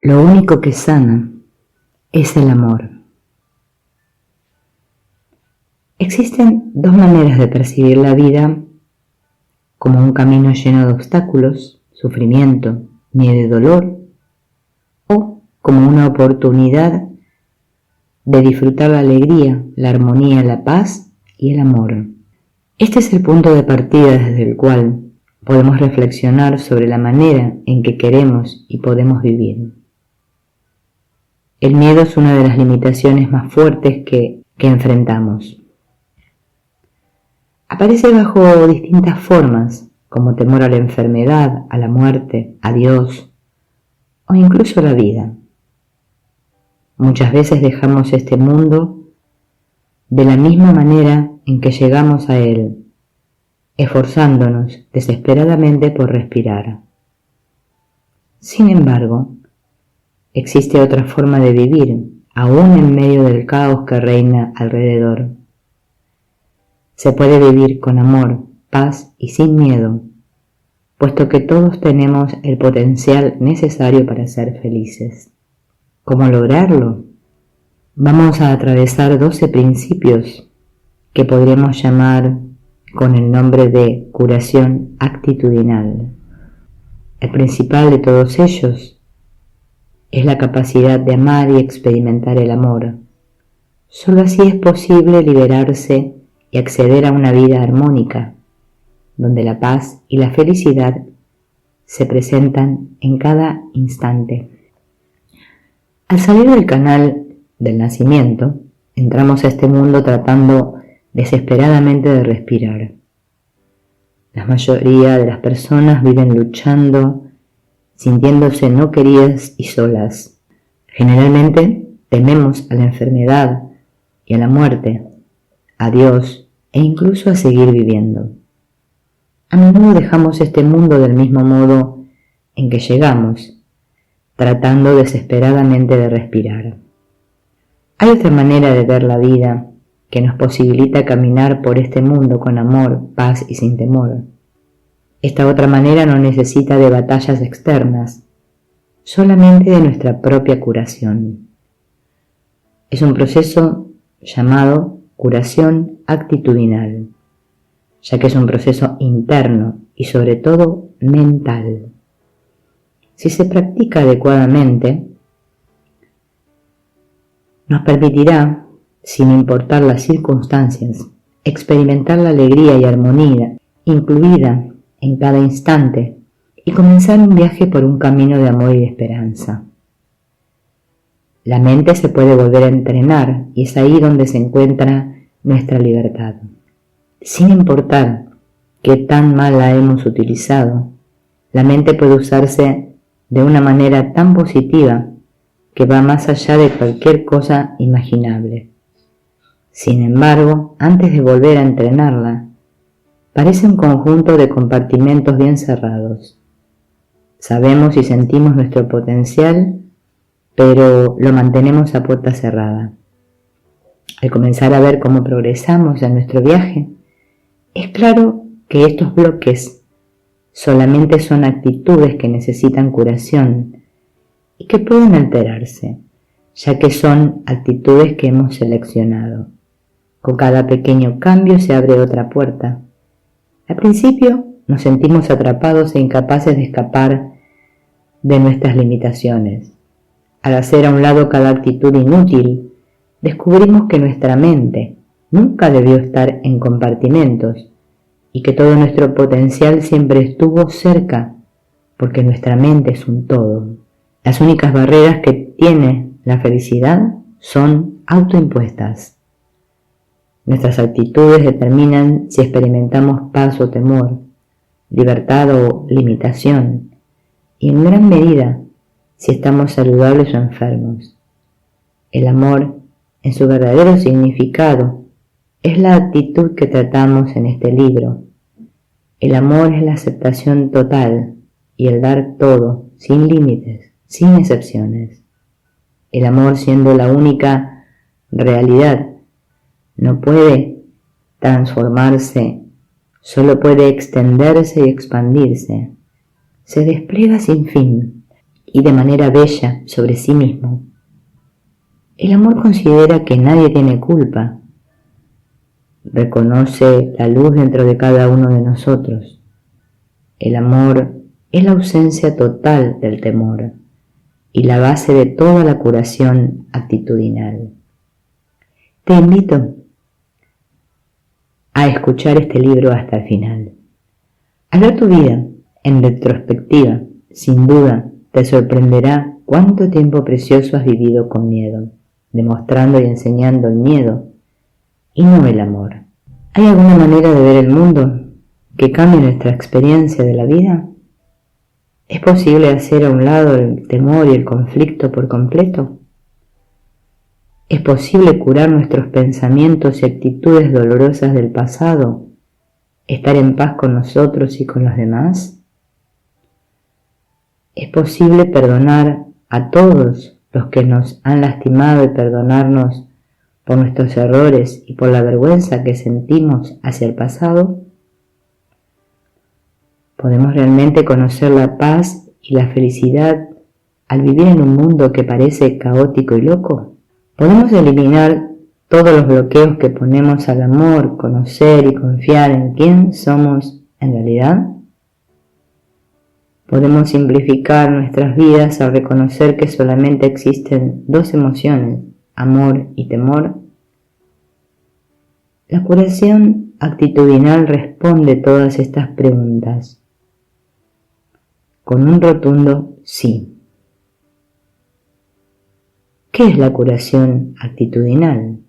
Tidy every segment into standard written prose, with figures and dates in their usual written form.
Lo único que sana es el amor. Existen dos maneras de percibir la vida: como un camino lleno de obstáculos, sufrimiento, miedo y dolor, o como una oportunidad de disfrutar la alegría, la armonía, la paz y el amor. Este es el punto de partida desde el cual podemos reflexionar sobre la manera en que queremos y podemos vivir. El miedo es una de las limitaciones más fuertes que enfrentamos. Aparece bajo distintas formas, como temor a la enfermedad, a la muerte, a Dios o incluso a la vida. Muchas veces dejamos este mundo de la misma manera en que llegamos a él, esforzándonos desesperadamente por respirar. Sin embargo, existe otra forma de vivir, aún en medio del caos que reina alrededor. Se puede vivir con amor, paz y sin miedo, puesto que todos tenemos el potencial necesario para ser felices. ¿Cómo lograrlo? Vamos a atravesar 12 principios que podríamos llamar con el nombre de curación actitudinal. El principal de todos ellos es la capacidad de amar y experimentar el amor. Solo así es posible liberarse y acceder a una vida armónica, donde la paz y la felicidad se presentan en cada instante. Al salir del canal del nacimiento, entramos a este mundo tratando desesperadamente de respirar. La mayoría de las personas viven luchando, sintiéndose no queridas y solas. Generalmente tememos a la enfermedad y a la muerte, a Dios e incluso a seguir viviendo. A menudo dejamos este mundo del mismo modo en que llegamos, tratando desesperadamente de respirar. Hay otra manera de ver la vida que nos posibilita caminar por este mundo con amor, paz y sin temor. Esta otra manera no necesita de batallas externas, solamente de nuestra propia curación. Es un proceso llamado curación actitudinal, ya que es un proceso interno y sobre todo mental. Si se practica adecuadamente, nos permitirá, sin importar las circunstancias, experimentar la alegría y armonía incluida en cada instante y comenzar un viaje por un camino de amor y de esperanza. La mente se puede volver a entrenar y es ahí donde se encuentra nuestra libertad. Sin importar qué tan mal la hemos utilizado, la mente puede usarse de una manera tan positiva que va más allá de cualquier cosa imaginable. Sin embargo, antes de volver a entrenarla, parece un conjunto de compartimentos bien cerrados. Sabemos y sentimos nuestro potencial, pero lo mantenemos a puerta cerrada. Al comenzar a ver cómo progresamos en nuestro viaje, es claro que estos bloques solamente son actitudes que necesitan curación y que pueden alterarse, ya que son actitudes que hemos seleccionado. Con cada pequeño cambio se abre otra puerta. Al principio nos sentimos atrapados e incapaces de escapar de nuestras limitaciones. Al hacer a un lado cada actitud inútil, descubrimos que nuestra mente nunca debió estar en compartimentos y que todo nuestro potencial siempre estuvo cerca, porque nuestra mente es un todo. Las únicas barreras que tiene la felicidad son autoimpuestas. Nuestras actitudes determinan si experimentamos paz o temor, libertad o limitación, y en gran medida si estamos saludables o enfermos. El amor, en su verdadero significado, es la actitud que tratamos en este libro. El amor es la aceptación total y el dar todo, sin límites, sin excepciones. El amor, siendo la única realidad, no puede transformarse, solo puede extenderse y expandirse. Se despliega sin fin y de manera bella sobre sí mismo. El amor considera que nadie tiene culpa, reconoce la luz dentro de cada uno de nosotros. El amor es la ausencia total del temor y la base de toda la curación actitudinal. Te invito a escuchar este libro hasta el final. Al ver tu vida en retrospectiva, sin duda te sorprenderá cuánto tiempo precioso has vivido con miedo, demostrando y enseñando el miedo y no el amor. ¿Hay alguna manera de ver el mundo que cambie nuestra experiencia de la vida? ¿Es posible hacer a un lado el temor y el conflicto por completo? ¿Es posible curar nuestros pensamientos y actitudes dolorosas del pasado, estar en paz con nosotros y con los demás? ¿Es posible perdonar a todos los que nos han lastimado y perdonarnos por nuestros errores y por la vergüenza que sentimos hacia el pasado? ¿Podemos realmente conocer la paz y la felicidad al vivir en un mundo que parece caótico y loco? ¿Podemos eliminar todos los bloqueos que ponemos al amor, conocer y confiar en quién somos en realidad? ¿Podemos simplificar nuestras vidas al reconocer que solamente existen dos emociones, amor y temor? La curación actitudinal responde todas estas preguntas con un rotundo sí. ¿Qué es la curación actitudinal?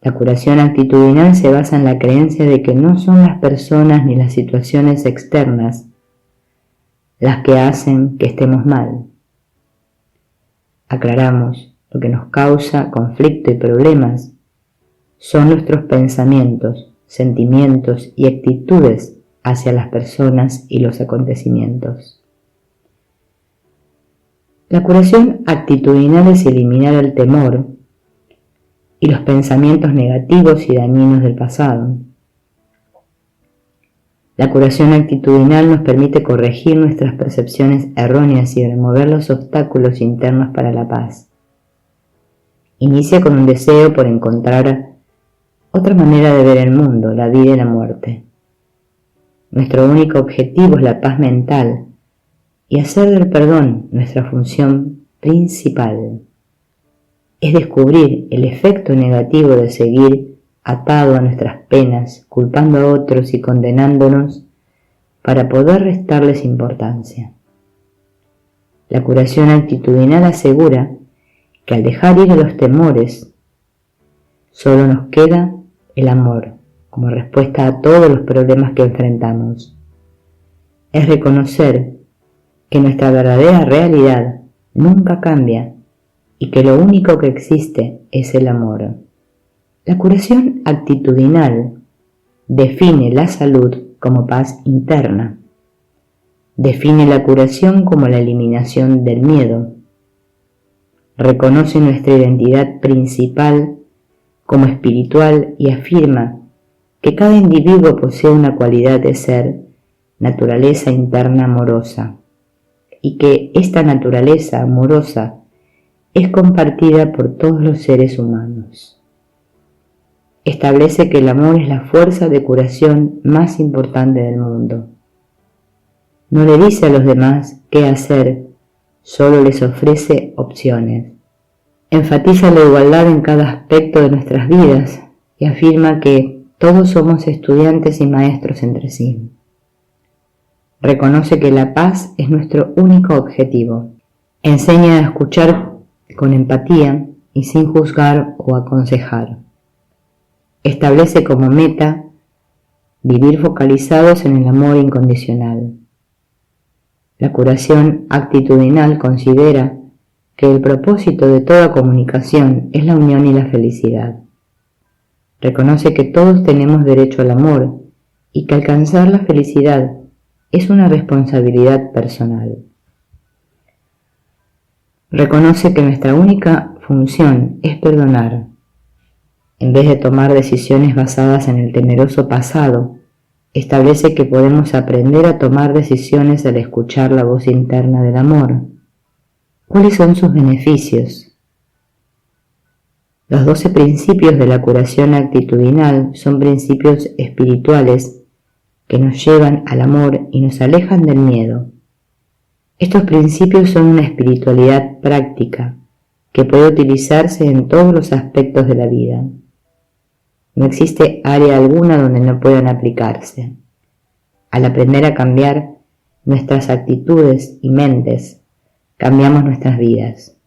La curación actitudinal se basa en la creencia de que no son las personas ni las situaciones externas las que hacen que estemos mal. Aclaramos, lo que nos causa conflicto y problemas son nuestros pensamientos, sentimientos y actitudes hacia las personas y los acontecimientos. La curación actitudinal es eliminar el temor y los pensamientos negativos y dañinos del pasado. La curación actitudinal nos permite corregir nuestras percepciones erróneas y remover los obstáculos internos para la paz. Inicia con un deseo por encontrar otra manera de ver el mundo, la vida y la muerte. Nuestro único objetivo es la paz mental y hacer del perdón nuestra función principal. Es descubrir el efecto negativo de seguir atado a nuestras penas, culpando a otros y condenándonos para poder restarles importancia. La curación actitudinal asegura que al dejar ir a los temores, solo nos queda el amor como respuesta a todos los problemas que enfrentamos. Es reconocer que nuestra verdadera realidad nunca cambia y que lo único que existe es el amor. La curación actitudinal define la salud como paz interna. Define la curación como la eliminación del miedo. Reconoce nuestra identidad principal como espiritual y afirma que cada individuo posee una cualidad de ser, naturaleza interna amorosa, y que esta naturaleza amorosa es compartida por todos los seres humanos. Establece que el amor es la fuerza de curación más importante del mundo. No le dice a los demás qué hacer, solo les ofrece opciones. Enfatiza la igualdad en cada aspecto de nuestras vidas y afirma que todos somos estudiantes y maestros entre sí. Reconoce que la paz es nuestro único objetivo. Enseña a escuchar con empatía y sin juzgar o aconsejar. Establece como meta vivir focalizados en el amor incondicional. La curación actitudinal considera que el propósito de toda comunicación es la unión y la felicidad. Reconoce que todos tenemos derecho al amor y que alcanzar la felicidad es una responsabilidad personal. Reconoce que nuestra única función es perdonar. En vez de tomar decisiones basadas en el temeroso pasado, establece que podemos aprender a tomar decisiones al escuchar la voz interna del amor. ¿Cuáles son sus beneficios? Los 12 principios de la curación actitudinal son principios espirituales que nos llevan al amor y nos alejan del miedo. Estos principios son una espiritualidad práctica que puede utilizarse en todos los aspectos de la vida. No existe área alguna donde no puedan aplicarse. Al aprender a cambiar nuestras actitudes y mentes, cambiamos nuestras vidas.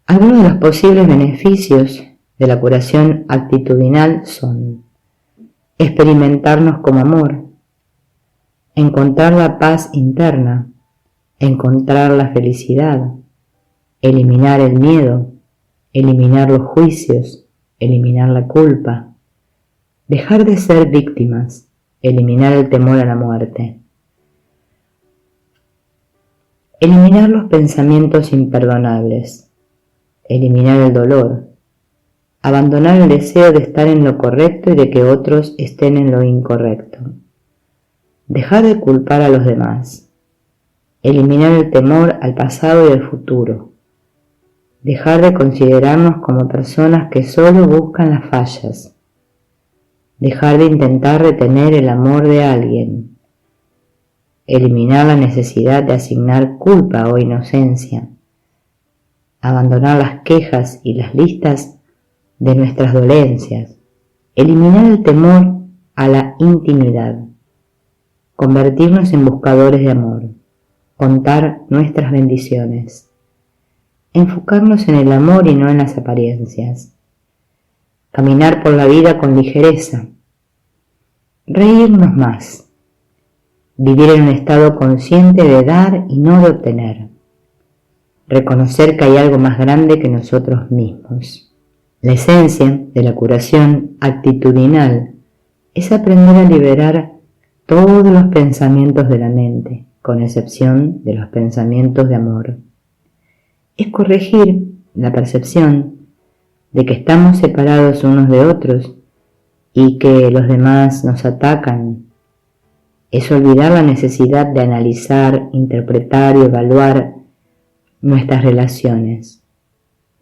Algunos de los posibles beneficios de la curación actitudinal son: experimentarnos como amor, encontrar la paz interna, encontrar la felicidad, eliminar el miedo, eliminar los juicios, eliminar la culpa, dejar de ser víctimas, eliminar el temor a la muerte, eliminar los pensamientos imperdonables, eliminar el dolor, abandonar el deseo de estar en lo correcto y de que otros estén en lo incorrecto, dejar de culpar a los demás, eliminar el temor al pasado y al futuro, dejar de considerarnos como personas que solo buscan las fallas, dejar de intentar retener el amor de alguien, eliminar la necesidad de asignar culpa o inocencia, abandonar las quejas y las listas de nuestras dolencias, eliminar el temor a la intimidad, convertirnos en buscadores de amor, contar nuestras bendiciones, enfocarnos en el amor y no en las apariencias, caminar por la vida con ligereza, reírnos más, vivir en un estado consciente de dar y no de obtener, reconocer que hay algo más grande que nosotros mismos. La esencia de la curación actitudinal es aprender a liberar todos los pensamientos de la mente, con excepción de los pensamientos de amor. Es corregir la percepción de que estamos separados unos de otros y que los demás nos atacan. Es olvidar la necesidad de analizar, interpretar y evaluar nuestras relaciones.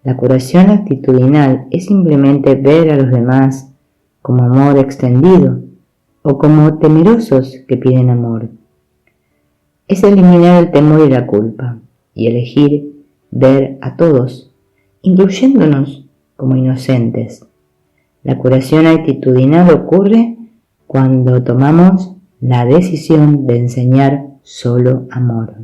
La curación actitudinal es simplemente ver a los demás como amor extendido o como temerosos que piden amor. Es eliminar el temor y la culpa y elegir ver a todos, incluyéndonos, como inocentes. La curación actitudinal ocurre cuando tomamos la decisión de enseñar solo amor.